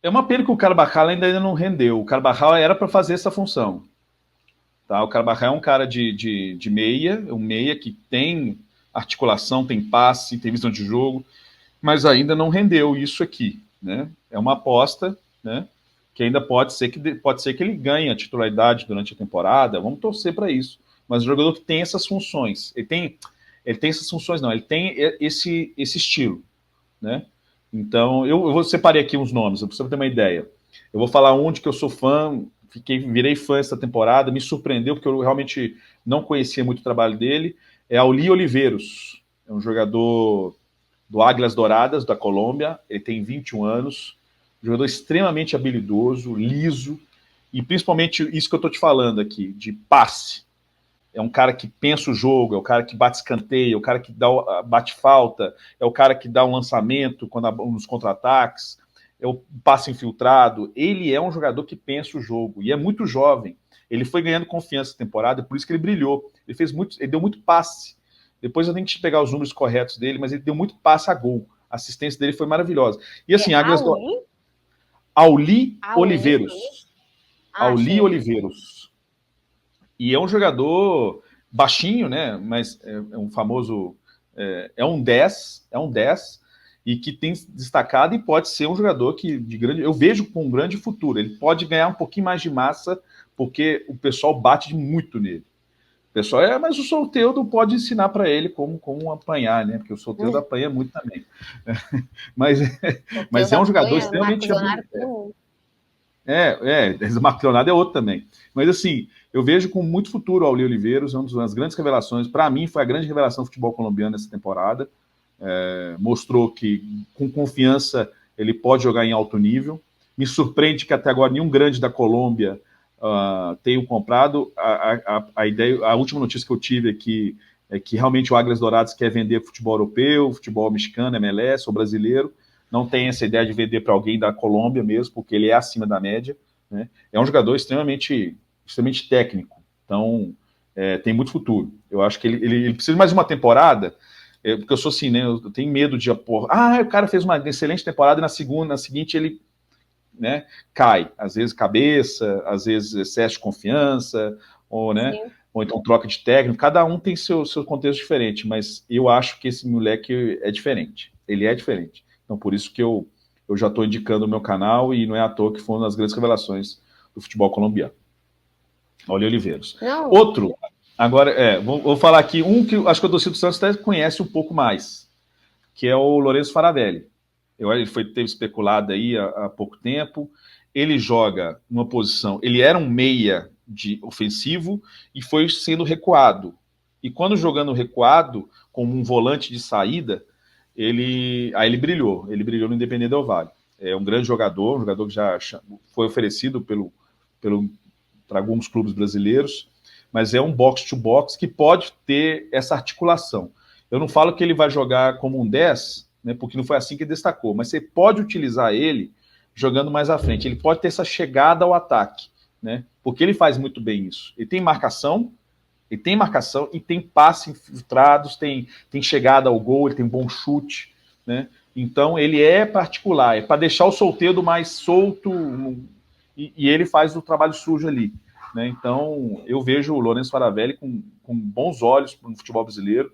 É uma pena que o Carvajal ainda não rendeu. O Carvajal era para fazer essa função. Tá? O Carvajal é um cara de meia, um meia que tem articulação, tem passe, tem visão de jogo, mas ainda não rendeu isso aqui. Né? É uma aposta, né? Que ainda pode ser que ele ganhe a titularidade durante a temporada. Vamos torcer para isso. Mas o jogador que tem essas funções, ele tem essas funções, não, ele tem esse estilo, né? Então, eu separei aqui uns nomes, para você ter uma ideia. Eu vou falar um de que eu sou fã, virei fã essa temporada, me surpreendeu, porque eu realmente não conhecia muito o trabalho dele. É Auli Oliveiros, é um jogador do Águilas Douradas, da Colômbia. Ele tem 21 anos, um jogador extremamente habilidoso, liso, e principalmente isso que eu estou te falando aqui, de passe. É um cara que pensa o jogo, é o cara que bate escanteio, é o cara que bate falta, é o cara que dá um lançamento nos contra-ataques, é o passe infiltrado. Ele é um jogador que pensa o jogo e é muito jovem. Ele foi ganhando confiança essa temporada, por isso que ele brilhou. Ele deu muito passe. Depois eu tenho que pegar os números corretos dele, mas ele deu muito passe a gol. A assistência dele foi maravilhosa. E É assim, Águilas do Auli? Auli Auli? Oliveiros. Ah, Auli achei. Oliveiros. E é um jogador baixinho, né? Mas é um famoso. É um 10, e que tem destacado e pode ser um jogador que de grande. Eu vejo com um grande futuro. Ele pode ganhar um pouquinho mais de massa, porque o pessoal bate muito nele. O pessoal mas o Soteldo pode ensinar para ele como apanhar, né? Porque o Soteldo apanha muito também. Mas, O mas Teus é um jogador apanha, Marcos extremamente Leonardo, habilidoso. todo mundo. Marco Leonardo é outro também. Mas assim, eu vejo com muito futuro o Auli Oliveiros, é uma das grandes revelações. Para mim, foi a grande revelação do futebol colombiano nessa temporada. Mostrou que, com confiança, ele pode jogar em alto nível. Me surpreende que até agora nenhum grande da Colômbia tenha comprado. A última notícia que eu tive aqui é que realmente o Águilas Douradas quer vender futebol europeu, futebol mexicano, MLS ou brasileiro. Não tem essa ideia de vender para alguém da Colômbia mesmo, porque ele é acima da média. Né? É um jogador extremamente técnico. Então, tem muito futuro. Eu acho que ele precisa de mais uma temporada, porque eu sou assim, né? Eu tenho medo de o cara fez uma excelente temporada e na seguinte ele, né, cai. Às vezes cabeça, às vezes excesso de confiança, ou, né, Sim. ou então troca de técnico. Cada um tem seu contexto diferente, mas eu acho que esse moleque é diferente. Ele é diferente. Então, por isso que eu já estou indicando o meu canal e não é à toa que foi uma das grandes revelações do futebol colombiano. Olha Oliveiros. Não, Outro, agora, vou falar aqui, um que acho que o torcedor do Santos até conhece um pouco mais, que é o Lourenço Faravelli. Ele teve especulado aí há pouco tempo. Ele joga numa posição. Ele era um meia de ofensivo e foi sendo recuado. E quando jogando recuado, como um volante de saída, ele brilhou. Ele brilhou no Independente Del Valle. É um grande jogador, um jogador que já foi oferecido para alguns clubes brasileiros, mas é um box-to-box que pode ter essa articulação. Eu não falo que ele vai jogar como um 10, né, porque não foi assim que ele destacou, mas você pode utilizar ele jogando mais à frente. Ele pode ter essa chegada ao ataque, né, porque ele faz muito bem isso. Ele tem marcação e tem passe infiltrados, tem chegada ao gol, ele tem bom chute, né? Então ele é particular, é para deixar o solteiro mais solto e ele faz o trabalho sujo ali. Né? Então eu vejo o Lourenço Faravelli com bons olhos no futebol brasileiro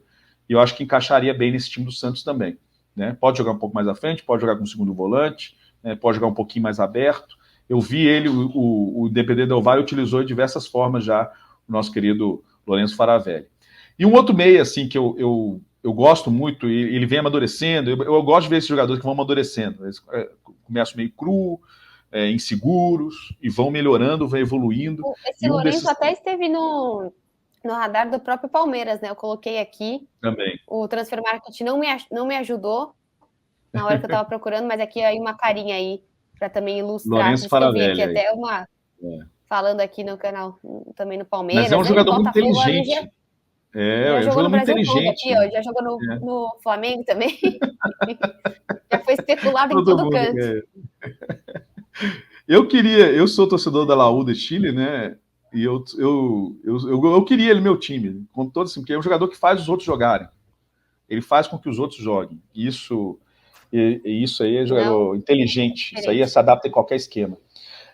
e eu acho que encaixaria bem nesse time do Santos também. Né? Pode jogar um pouco mais à frente, pode jogar com segundo volante, né? Pode jogar um pouquinho mais aberto. Eu vi ele, o DPD Del Valle utilizou de diversas formas já o nosso querido Lourenço Faravelli. E um outro meia, assim, que eu gosto muito, e ele vem amadurecendo, eu gosto de ver esses jogadores que vão amadurecendo. Eles começam meio cru, inseguros, e vão melhorando, vão evoluindo. esse E um Lourenço desses até esteve no radar do próprio Palmeiras, né? Eu coloquei aqui. também, O Transfer Market não me ajudou na hora que eu estava procurando, mas aqui aí uma carinha aí para também ilustrar. Por Lourenço isso que eu vi Faravelli aqui aí. até uma É. falando aqui no canal, também no Mas é Palmeiras, um né? Ele jogador muito Botafogo ali já, inteligente. já É um jogou jogador no muito Brasil todo aqui, inteligente. ó, já jogou no Flamengo também. Já foi especulado em Todo todo mundo canto. quer. Eu sou torcedor da Laú de Chile, né? E eu queria ele no meu time, com todo assim, porque é um jogador que faz os outros jogarem. Ele faz com que os outros joguem. Isso E isso aí é jogador inteligente, isso aí se adapta em qualquer esquema.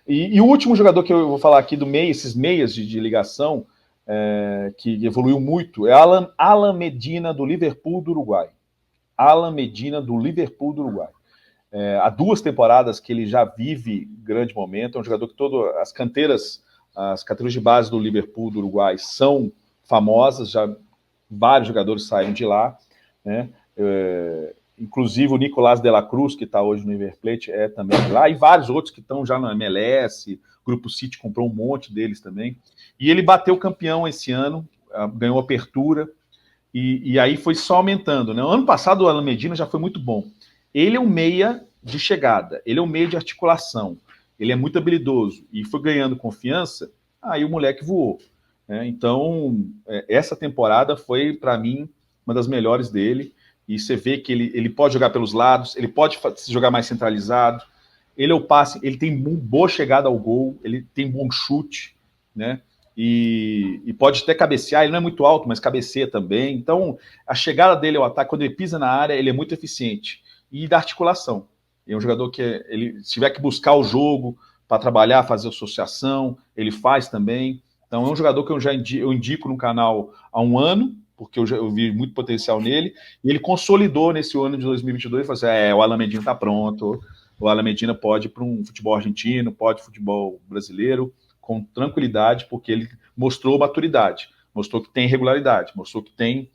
E o último jogador que eu vou falar aqui do meio, esses meias de ligação, que evoluiu muito, é Alan Medina, do Liverpool do Uruguai. Alan Medina, do Liverpool do Uruguai. Há 2 temporadas que ele já vive grande momento, é um jogador que as categorias de base do Liverpool do Uruguai são famosas, já vários jogadores saíram de lá, né? Inclusive o Nicolás de la Cruz, que está hoje no River Plate, é também de lá, e vários outros que estão já na MLS, o Grupo City comprou um monte deles também, e ele bateu campeão esse ano, ganhou apertura, e aí foi só aumentando, né? O ano passado o Alan Medina já foi muito bom. Ele é um meia de chegada, ele é um meia de articulação, ele é muito habilidoso, e foi ganhando confiança, aí o moleque voou. Né? Então, essa temporada foi, para mim, uma das melhores dele, e você vê que ele pode jogar pelos lados, ele pode jogar mais centralizado, ele é o passe, ele tem boa chegada ao gol, ele tem bom chute, né? E pode até cabecear, ele não é muito alto, mas cabeceia também. Então, a chegada dele ao ataque, quando ele pisa na área, ele é muito eficiente. E da articulação. É um jogador que, se tiver que buscar o jogo para trabalhar, fazer associação, ele faz também. Então, é um jogador que eu indico no canal há um ano, porque eu vi muito potencial nele, e ele consolidou nesse ano de 2022, falou assim, o Alan Medina está pronto, o Alan Medina pode ir para um futebol argentino, pode futebol brasileiro, com tranquilidade, porque ele mostrou maturidade, mostrou que tem regularidade, mostrou que tem,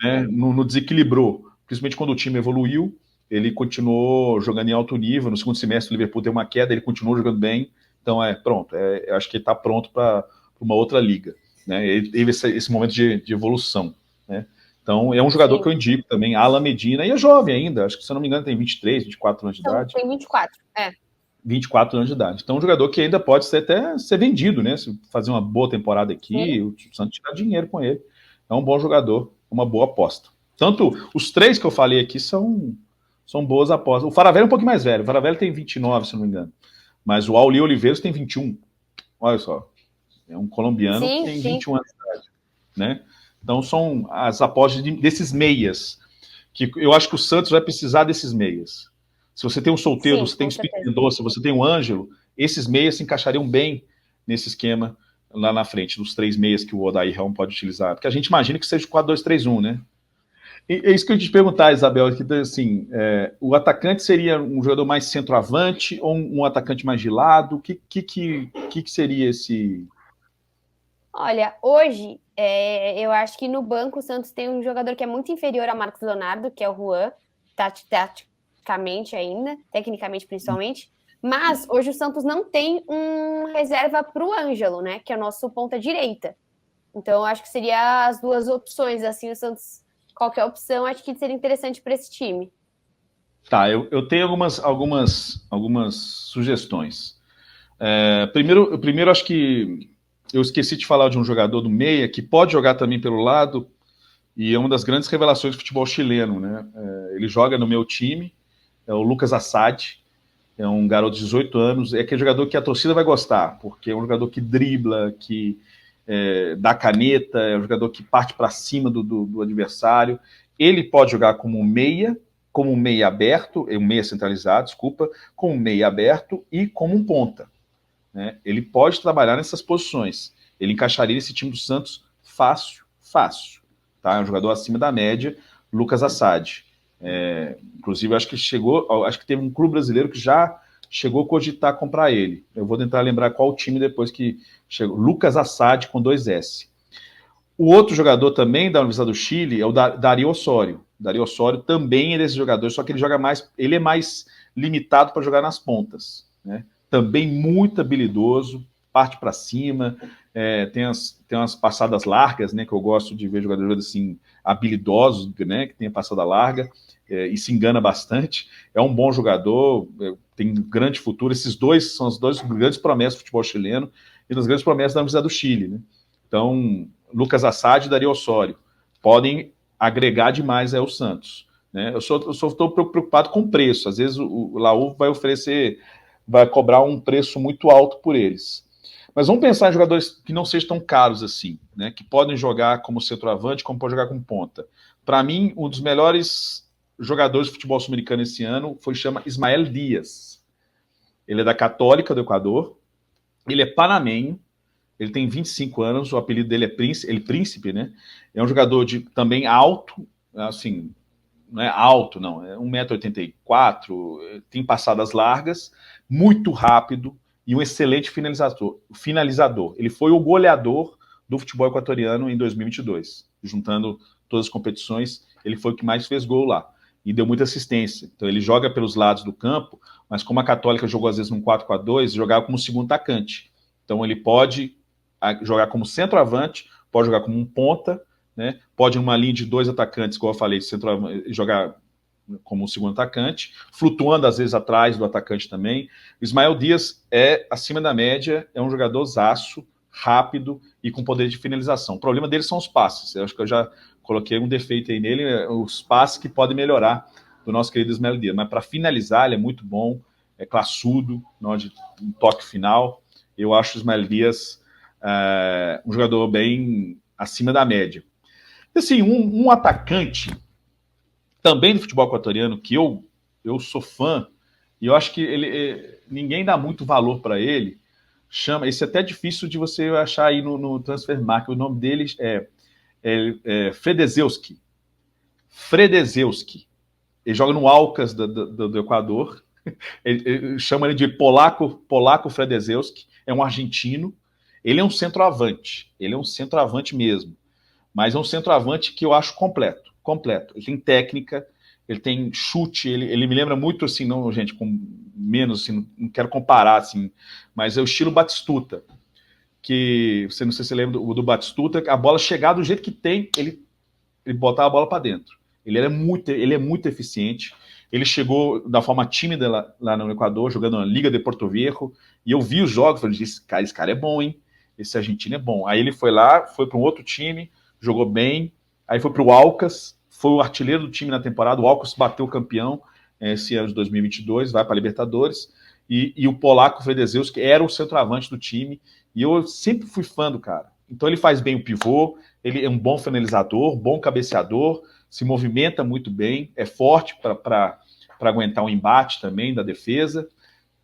né, não desequilibrou, principalmente quando o time evoluiu, ele continuou jogando em alto nível, no segundo semestre o Liverpool teve uma queda, ele continuou jogando bem, então pronto, eu acho que ele está pronto para uma outra liga, né, ele teve esse momento de evolução, né, então é um jogador que eu indico também, Alan Medina, e é jovem ainda, acho que se eu não me engano tem 23, 24 anos de idade. Tem 24, 24 anos de idade. Então, um jogador que ainda pode até ser vendido, né? Se fazer uma boa temporada aqui, o Santos tirar dinheiro com ele. É um bom jogador, uma boa aposta. Tanto os 3 que eu falei aqui são boas apostas. O Faravelli é um pouquinho mais velho. O Faravelli tem 29, se não me engano. Mas o Auli Oliveiros tem 21. Olha só. É um colombiano que tem 21 anos de idade. Né? Então, são as apostas desses meias. Que eu acho que o Santos vai precisar desses meias. Se você tem um Solteiro, você tem um Espírito Mendonça, você tem um Ângelo, esses meias se encaixariam bem nesse esquema lá na frente, dos 3 meias que o Odair Helm pode utilizar. Porque a gente imagina que seja o 4-2-3-1, né? E é isso que eu ia te perguntar, Isabel, que assim, o atacante seria um jogador mais centroavante ou um atacante mais de lado? O que seria esse... Olha, hoje, eu acho que no banco o Santos tem um jogador que é muito inferior a Marcos Leonardo, que é o Juan, ainda, tecnicamente principalmente, mas hoje o Santos não tem um reserva para o Ângelo, né, que é o nosso ponta direita. Então eu acho que seria as 2 opções, assim, o Santos, qualquer opção, acho que seria interessante para esse time. Tá, eu tenho algumas sugestões. Primeiro, acho que eu esqueci de falar de um jogador do meia que pode jogar também pelo lado e é uma das grandes revelações do futebol chileno, né? Ele joga no meu time, é o Lucas Assad, é um garoto de 18 anos, é aquele jogador que a torcida vai gostar, porque é um jogador que dribla, que dá caneta, é um jogador que parte para cima do adversário. Ele pode jogar como um meia aberto, um meia centralizado, desculpa, como um meia aberto e como um ponta. Né? Ele pode trabalhar nessas posições. Ele encaixaria esse time do Santos fácil. Tá? É um jogador acima da média, Lucas Assad. Inclusive, acho que teve um clube brasileiro que já chegou a cogitar comprar ele. Eu vou tentar lembrar qual time depois que chegou. Lucas Assad com 2 S. O outro jogador também da Universidade do Chile é o Dario Osório. Dario Osório também é desse jogador, só que ele é mais limitado para jogar nas pontas. Né? Também muito habilidoso, parte para cima, tem umas passadas largas, né, que eu gosto de ver jogadores assim, habilidosos, né, que tem a passada larga, e se engana bastante. É um bom jogador, tem um grande futuro. Esses dois são as 2 grandes promessas do futebol chileno e das grandes promessas da Universidade do Chile. Né? Então, Lucas Assad e Dario Osório podem agregar demais ao Santos. Né? Eu só estou preocupado com o preço. Às vezes o Laú vai cobrar um preço muito alto por eles. Mas vamos pensar em jogadores que não sejam tão caros assim, né? Que podem jogar como centroavante, como podem jogar como ponta. Para mim, um dos melhores jogadores de futebol sul-americano esse ano chama Ismael Dias. Ele é da Católica do Equador, ele é panamenho, ele tem 25 anos, o apelido dele é Príncipe, né? É um jogador também alto, assim, não é alto, não, é 1,84 m, tem passadas largas, muito rápido e um excelente finalizador. Ele foi o goleador do futebol equatoriano em 2022, juntando todas as competições, ele foi o que mais fez gol lá e deu muita assistência. Então ele joga pelos lados do campo, mas como a Católica jogou às vezes num 4-4-2, jogava como segundo atacante. Então ele pode jogar como centroavante, pode jogar como um ponta, né? Pode numa linha de 2 atacantes, como eu falei, jogar como segundo atacante, flutuando às vezes atrás do atacante também. O Ismael Dias é acima da média, é um jogador zaço, rápido e com poder de finalização. O problema dele são os passes. Eu acho que eu já coloquei um defeito aí nele, os passes que podem melhorar do nosso querido Ismael Dias. Mas para finalizar, ele é muito bom, é classudo, um toque final. Eu acho o Ismael Dias um jogador bem acima da média. Assim, um atacante também do futebol equatoriano que eu sou fã, e eu acho que ninguém dá muito valor para ele, esse é até difícil de você achar aí no Transfermarkt, o nome dele é Fredezewski. Ele joga no Alcas do Equador, ele chama ele de Polaco Fredezewski, é um argentino, ele é um centroavante mesmo, mas é um centroavante que eu acho completo. Ele tem técnica, ele tem chute, ele me lembra muito assim, não, gente, com menos, assim, não quero comparar, assim, mas é o estilo Batistuta, que, não sei se você lembra do Batistuta, a bola chegar do jeito que tem, ele botava a bola para dentro. Ele é muito eficiente. Ele chegou da forma tímida lá no Equador, jogando na Liga de Porto Viejo, e eu vi os jogos, falei, esse cara é bom, hein? Esse argentino é bom. Aí ele foi lá, foi para um outro time, jogou bem, aí foi para o Alcas, foi o artilheiro do time na temporada, o Alcas bateu o campeão esse ano de 2022, vai para a Libertadores, e o polaco Fredezewski era o centroavante do time, e eu sempre fui fã do cara. Então ele faz bem o pivô, ele é um bom finalizador, bom cabeceador, se movimenta muito bem, é forte para aguentar um embate também da defesa,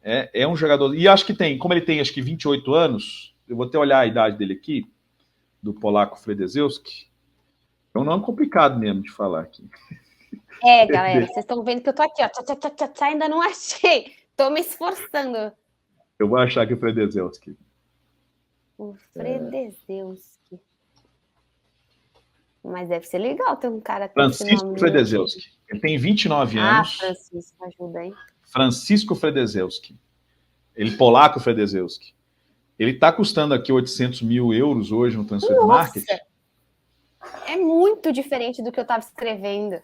é um jogador, e acho que como ele tem acho que 28 anos, eu vou até olhar a idade dele aqui, do polaco Fredezewski, é um nome complicado mesmo de falar aqui. Galera, vocês estão vendo que eu tô aqui, ó, ainda não achei, tô me esforçando. Eu vou achar aqui o Fredezewski. O Fredezewski. Mas deve ser legal ter um cara com esse nome. Francisco Fredezewski. Ele tem 29 anos. Francisco, ajuda aí. Francisco Fredezewski. Ele polaco Fredezewski. Ele está custando aqui 800 mil euros hoje no Transfermarkt. É muito diferente do que eu estava escrevendo.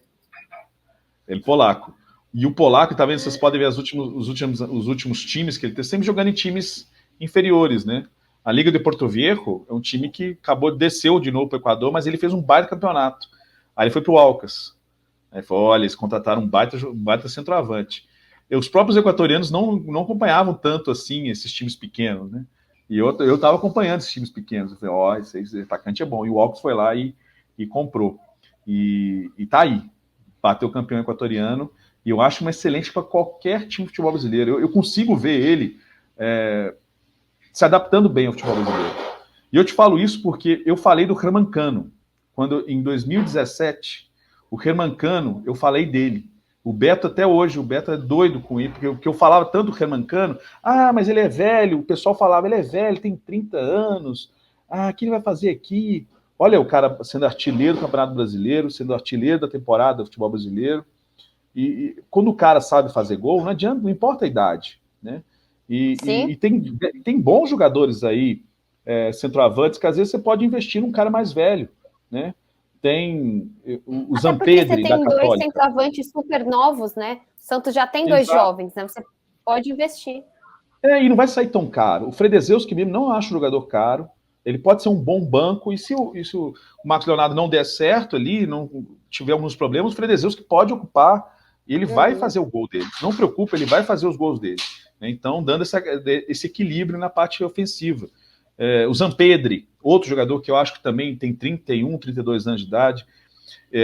Ele polaco. E o polaco, tá vendo? Vocês podem ver os últimos times que ele tem, sempre jogando em times inferiores, né? A Liga de Porto Viejo é um time que desceu de novo para o Equador, mas ele fez um baita campeonato. Aí ele foi para o Alcas. Aí falou, olha, eles contrataram um baita centroavante. Os próprios equatorianos não acompanhavam tanto assim esses times pequenos, né? E eu estava acompanhando esses times pequenos. Eu falei, esse atacante é bom. E o Alcas foi lá e comprou. E tá aí. Bateu o campeão equatoriano. E eu acho uma excelente para qualquer time de futebol brasileiro. Eu consigo ver ele se adaptando bem ao futebol brasileiro. E eu te falo isso porque eu falei do Hermancano. Quando, em 2017, o Hermancano, eu falei dele. O Beto, até hoje, o Beto é doido com ele, porque eu falava tanto do Hermancano. Mas ele é velho. O pessoal falava, ele é velho, tem 30 anos. O que ele vai fazer aqui? Olha, o cara sendo artilheiro do Campeonato Brasileiro, sendo artilheiro da temporada do futebol brasileiro. E quando o cara sabe fazer gol, não adianta, não importa a idade, né? E tem bons jogadores aí, centroavantes, que às vezes você pode investir num cara mais velho, né? Tem o Zampedri da Católica. Você tem 2 centroavantes super novos, né? O Santos já tem 2 jovens, né? Você pode investir. E não vai sair tão caro. O Fredezewski mesmo não acho um jogador caro. Ele pode ser um bom banco, e se o Marcos Leonardo não der certo ali, não tiver alguns problemas, o Fredezewski pode ocupar e ele vai fazer o gol dele. Não preocupa, ele vai fazer os gols dele. Então, dando esse equilíbrio na parte ofensiva. O Zampedri, outro jogador que eu acho que também tem 31, 32 anos de idade,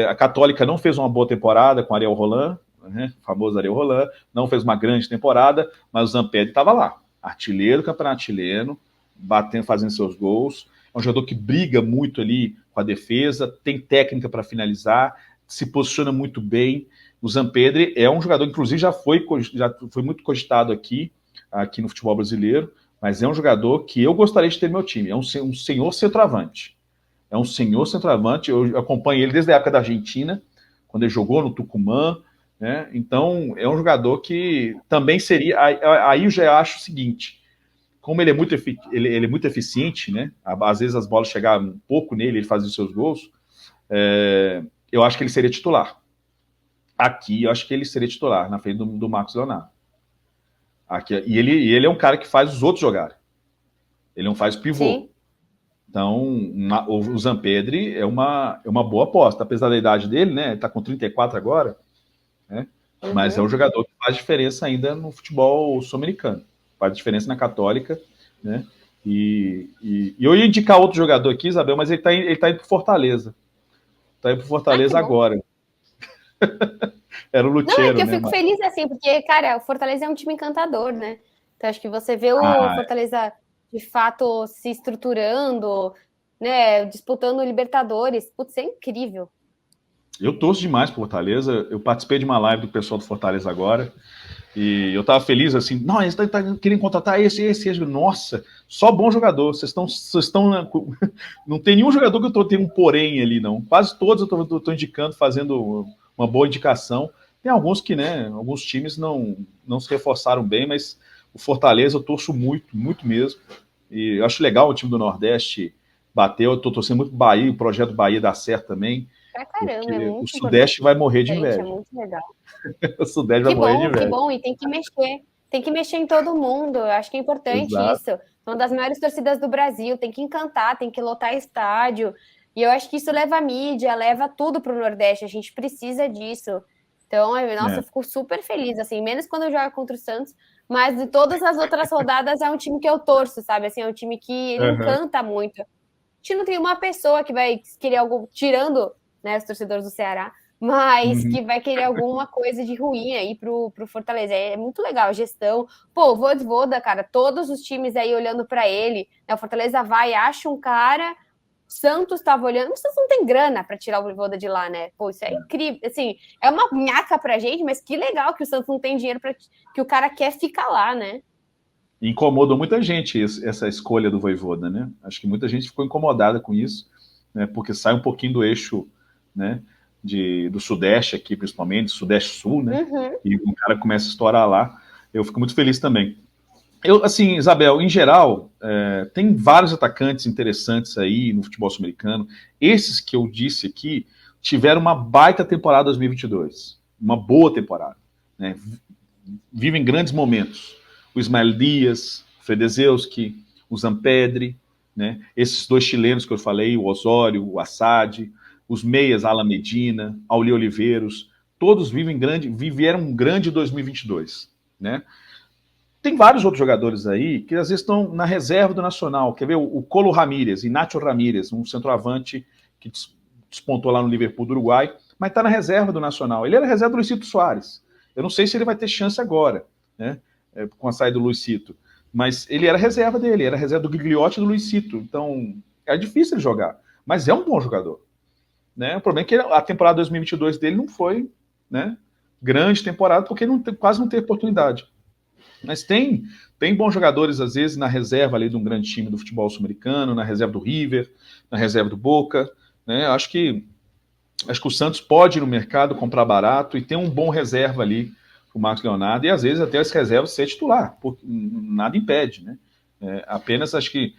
A Católica não fez uma boa temporada com Ariel Roland, né, o famoso Ariel Roland, não fez uma grande temporada, mas o Zampedri estava lá, artilheiro do Campeonato Chileno, batendo, fazendo seus gols. É um jogador que briga muito ali com a defesa, tem técnica para finalizar, se posiciona muito bem. O Zampedri é um jogador, inclusive já foi muito cogitado aqui no futebol brasileiro, mas é um jogador que eu gostaria de ter no meu time. É um senhor centroavante. É um senhor centroavante. Eu acompanho ele desde a época da Argentina, quando ele jogou no Tucumã, né? Então, é um jogador que também seria... Aí eu já acho o seguinte, como ele é muito eficiente, né? Às vezes as bolas chegavam um pouco nele, ele fazia os seus gols, eu acho que ele seria titular. Aqui, eu acho que ele seria titular, na frente do Marcos Leonardo. Aqui, e ele é um cara que faz os outros jogarem. Ele não faz pivô. Sim. Então, o Zampedri é uma boa aposta. Apesar da idade dele, né? Ele tá com 34 agora, né? Mas é um jogador que faz diferença ainda no futebol sul-americano. Faz diferença na Católica, né? E eu ia indicar outro jogador aqui, Isabel, mas ele tá indo pro Fortaleza. Tá indo pro Fortaleza agora. Era o Lucheiro, não, é que eu fico feliz assim, porque, cara, o Fortaleza é um time encantador, né? Então acho que você vê o Fortaleza de fato se estruturando, né? Disputando Libertadores, putz, é incrível. Eu torço demais pro Fortaleza. Eu participei de uma live do pessoal do Fortaleza agora. E eu tava feliz assim, não, eles estão querendo contratar esse. Nossa, só bom jogador. Vocês estão. Não tem nenhum jogador que eu tenho um porém ali, não. Quase todos eu tô indicando, fazendo uma boa indicação. Tem alguns que, né, alguns times não se reforçaram bem, mas o Fortaleza eu torço muito, muito mesmo. E eu acho legal o time do Nordeste bater. Eu tô torcendo muito Bahia, o projeto Bahia dá certo também. Pra caramba, é muito o Sudeste vai morrer de inveja. É muito legal. O Sudeste vai morrer de inveja. Que bom, e tem que mexer. Tem que mexer em todo mundo. Eu acho que é importante isso. Uma das maiores torcidas do Brasil. Tem que encantar, tem que lotar estádio. E eu acho que isso leva a mídia, leva tudo para o Nordeste. A gente precisa disso. Então, nossa, eu fico super feliz, assim, menos quando eu jogo contra o Santos, mas de todas as outras rodadas é um time que eu torço, sabe? Assim, é um time que ele encanta muito. A gente não tem uma pessoa que vai querer algo, tirando, né, os torcedores do Ceará, mas que vai querer alguma coisa de ruim aí pro Fortaleza. É muito legal a gestão. Pô, o Vojvoda, cara, todos os times aí olhando para ele, né, o Fortaleza vai, acha um cara... Santos estava olhando, mas Santos não tem grana para tirar o Vojvoda de lá, né? Pô, isso é incrível. Assim, é uma nhaca pra gente, mas que legal que o Santos não tem dinheiro para que o cara quer ficar lá, né? Incomodou muita gente essa escolha do Vojvoda, né? Acho que muita gente ficou incomodada com isso, né? Porque sai um pouquinho do eixo, né? Do Sudeste aqui, principalmente, Sudeste-Sul, né? E o cara começa a estourar lá. Eu fico muito feliz também. Assim, Isabel, em geral, tem vários atacantes interessantes aí no futebol sul-americano. Esses que eu disse aqui tiveram uma baita temporada 2022. Uma boa temporada, né? Vivem grandes momentos. O Ismael Dias, o Fredezewski, o Zampedri, né? Esses dois chilenos que eu falei, o Osório, o Assad, os meias, Alan Medina, Auli Oliveiros, todos viveram um grande 2022, né? Tem vários outros jogadores aí que às vezes estão na reserva do Nacional. Quer ver o Colo Ramírez, Inácio Ramírez, um centroavante que despontou lá no Liverpool do Uruguai, mas está na reserva do Nacional. Ele era reserva do Luizito Soares. Eu não sei se ele vai ter chance agora, né, com a saída do Luizito, mas ele era reserva dele, era reserva do Gigliotti e do Luizito. Então, é difícil ele jogar, mas é um bom jogador, né? O problema é que a temporada 2022 dele não foi, né, grande temporada, porque quase não teve oportunidade. Mas tem bons jogadores, às vezes, na reserva ali de um grande time do futebol sul-americano, na reserva do River, na reserva do Boca, né? Acho que o Santos pode ir no mercado, comprar barato e ter um bom reserva ali para o Marcos Leonardo, e às vezes até as reservas ser titular, porque nada impede, né? Apenas acho que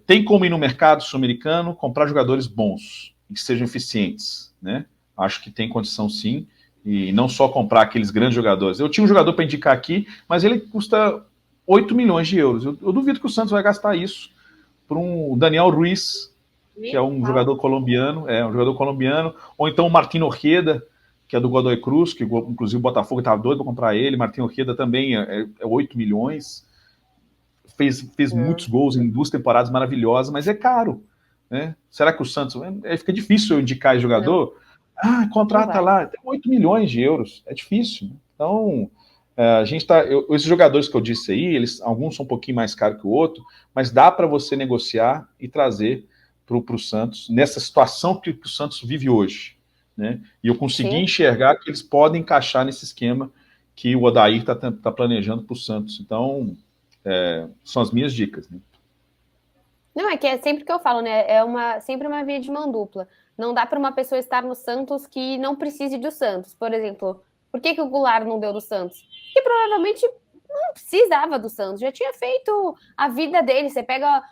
tem como ir no mercado sul-americano, comprar jogadores bons e que sejam eficientes, né? Acho que tem condição sim, e não só comprar aqueles grandes jogadores. Eu tinha um jogador para indicar aqui, mas ele custa 8 milhões de euros. Eu duvido que o Santos vai gastar isso por um Daniel Ruiz, que é um jogador colombiano, ou então o Martín Ojeda, que é do Godoy Cruz, que inclusive o Botafogo estava doido para comprar ele. Martín Ojeda também é 8 milhões. Fez muitos gols em 2 temporadas maravilhosas, mas é caro. né? Será que o Santos... Fica difícil eu indicar Não, jogador. Ah, não contrata vai. lá, tem 8 milhões de euros. É difícil. Então, a gente tá... esses jogadores que eu disse aí, alguns são um pouquinho mais caros que o outro, mas dá para você negociar e trazer para o Santos, nessa situação que o Santos vive hoje. Né? E eu consegui Sim. enxergar que eles podem encaixar nesse esquema que o Odair está planejando para o Santos. Então, são as minhas dicas. Né? Não, é que é sempre que eu falo, né? Sempre uma via de mão dupla. Não dá para uma pessoa estar no Santos que não precise do Santos. Por exemplo, por que o Goulart não deu do Santos? Porque provavelmente não precisava do Santos, já tinha feito a vida dele. Você pega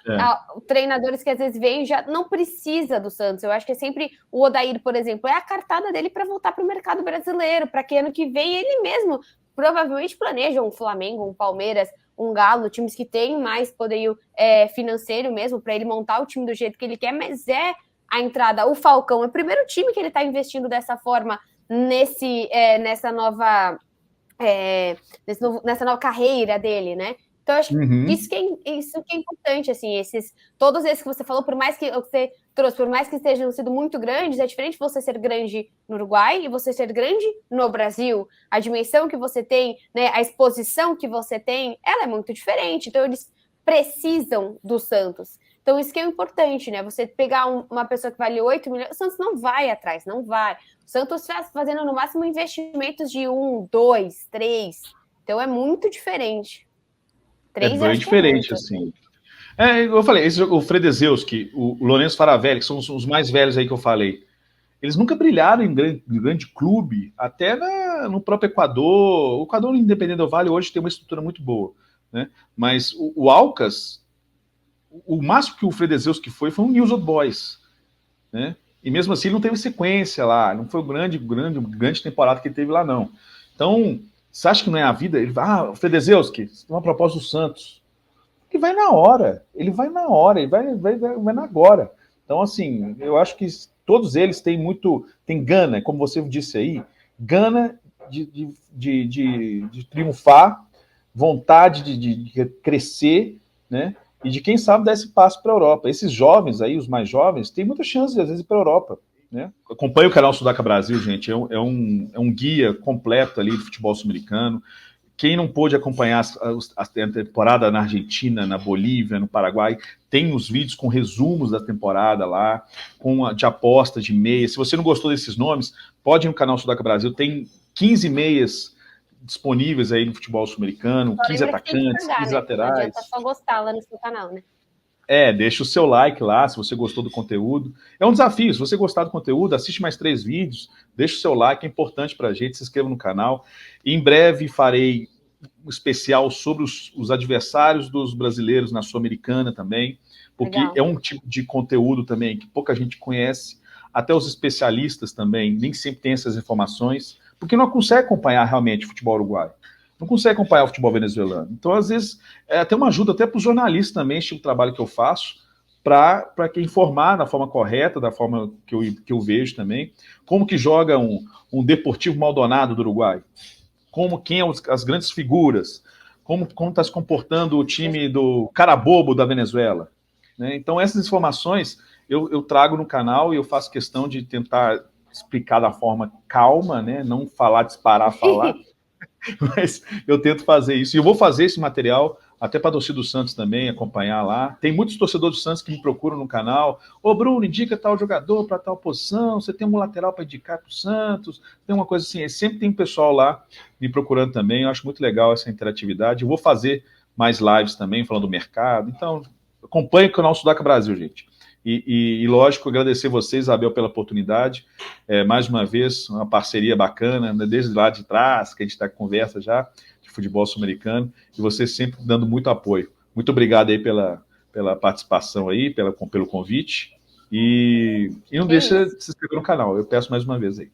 treinadores que às vezes vêm já não precisa do Santos. Eu acho que é sempre o Odair, por exemplo, é a cartada dele para voltar para o mercado brasileiro, para que ano que vem ele mesmo provavelmente planeja um Flamengo, um Palmeiras, um Galo, times que têm mais poderio financeiro mesmo para ele montar o time do jeito que ele quer, mas é a entrada. O Falcão é o primeiro time que ele está investindo dessa forma nessa nova nessa nova carreira dele, né? Então, eu acho que isso que é importante, assim, todos esses que você falou, por mais que você trouxe, por mais que estejam sido muito grandes, é diferente você ser grande no Uruguai e você ser grande no Brasil. A dimensão que você tem, né, a exposição que você tem, ela é muito diferente. Então, eles precisam do Santos. Então, isso que é importante, né? Você pegar uma pessoa que vale 8 milhões, o Santos não vai atrás, não vai. O Santos está fazendo no máximo investimentos de 1, 2, 3. Então, é muito diferente. É 3 eu bem acho que é diferente, muito. assim. Eu falei, o Fredezewski, o Lourenço Faravelli, que são os mais velhos aí que eu falei, eles nunca brilharam em grande clube, até no próprio Equador. O Equador, Independente do Vale, hoje tem uma estrutura muito boa. Né? Mas o Alcas, o máximo que o Fredezewski foi um News Old Boys. Né? E mesmo assim, ele não teve sequência lá, não foi o grande temporada que ele teve lá, não. Então, você acha que não é a vida? Ele vai, o Fredezewski, tem uma proposta do Santos. Ele vai na hora, ele vai na agora. Então, assim, eu acho que todos eles têm gana, como você disse aí, gana de triunfar, vontade de crescer, né? E de quem sabe dar esse passo para a Europa. Esses jovens aí, os mais jovens, têm muita chance de às vezes ir para a Europa. Né? Acompanhe o canal Sudaca Brasil, gente, é um guia completo ali do futebol sul-americano. Quem não pôde acompanhar a temporada na Argentina, na Bolívia, no Paraguai, tem os vídeos com resumos da temporada lá, de aposta de meia. Se você não gostou desses nomes, pode ir no canal Sudaca Brasil, tem 15 meias disponíveis aí no futebol sul-americano, Só 15 lembra que tem que atacantes, pagar, 15 né? Não adianta laterais. só gostar lá no seu canal, né? Deixa o seu like lá, se você gostou do conteúdo. É um desafio, se você gostar do conteúdo, assiste mais 3 vídeos, deixa o seu like, é importante pra gente, se inscreva no canal. E em breve farei um especial sobre os adversários dos brasileiros na Sul-Americana também, porque Legal. é um tipo de conteúdo também que pouca gente conhece, até os especialistas também nem sempre têm essas informações, porque não consegue acompanhar realmente o futebol uruguaio, não consegue acompanhar o futebol venezuelano. Então, às vezes, é até uma ajuda até para os jornalistas também, esse tipo de trabalho que eu faço, para informar da forma correta, da forma que eu vejo também, como que joga um Deportivo Maldonado do Uruguai, quem são as grandes figuras, como está se comportando o time do Carabobo da Venezuela. Né? Então, essas informações eu trago no canal e eu faço questão de tentar explicar da forma calma, né? Não disparar, falar, mas eu tento fazer isso. E eu vou fazer esse material até para a torcida do Santos também, acompanhar lá. Tem muitos torcedores do Santos que me procuram no canal. Ô, Bruno, indica tal jogador para tal posição, você tem um lateral para indicar para o Santos, tem uma coisa assim. Sempre tem um pessoal lá me procurando também. Eu acho muito legal essa interatividade. Eu vou fazer mais lives também, falando do mercado. Então, acompanhe o canal Sudaca Brasil, gente. Lógico, agradecer você, Isabel, pela oportunidade. Mais uma vez, uma parceria bacana, né, desde lá de trás, que a gente está com conversa já, de futebol sul-americano, e você sempre dando muito apoio. Muito obrigado aí pela participação aí, pelo convite, e não deixa de se inscrever no canal, eu peço mais uma vez aí.